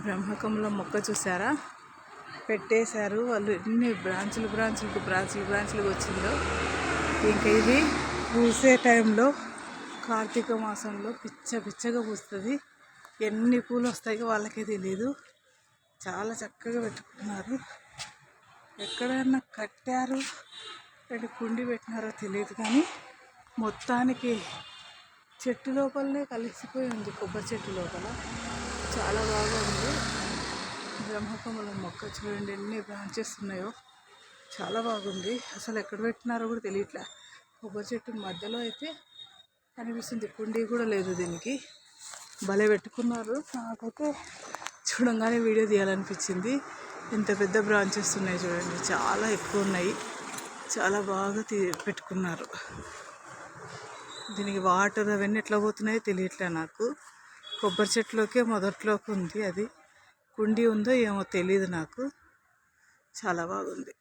బ్రహ్మకమలం మొక్క చూసారా, పెట్టేశారు వాళ్ళు. ఎన్ని బ్రాంచులకు వచ్చిందో. ఇంకా ఇది పూసే టైంలో కార్తీక మాసంలో పిచ్చగా పూస్తుంది. ఎన్ని పూలు వస్తాయో వాళ్ళకే తెలియదు. చాలా చక్కగా పెట్టుకున్నారు. ఎక్కడైనా కట్టారు అంటే కుండి పెట్టినారో తెలియదు, కానీ మొత్తానికి చెట్టు లోపలనే కలిసిపోయి ఉంది. కొబ్బరి చెట్టు లోపల చాలా బాగా ఉంది. బ్రహ్మకమలం మొక్క చూడండి ఎన్ని బ్రాంచెస్ ఉన్నాయో, చాలా బాగుంది. అసలు ఎక్కడ పెట్టినారో కూడా తెలియట్లే. కొబ్బరి చెట్టు మధ్యలో అయితే కనిపిస్తుంది, కుండీ కూడా లేదు దీనికి. భలే పెట్టుకున్నారు. నాకైతే చూడంగానే వీడియో తీయాలనిపించింది. ఎంత పెద్ద బ్రాంచెస్ ఉన్నాయి చూడండి, చాలా ఎక్కువ ఉన్నాయి. చాలా బాగా పెట్టుకున్నారు. దీనికి వాటర్ అవన్నీ ఎట్లా పోతున్నాయో తెలియట్లే నాకు. కొబ్బరి చెట్లోకే మొదట్లోకి ఉంది, అది కుండీ ఉందో ఏమో తెలియదు నాకు. చాలా బాగుంది.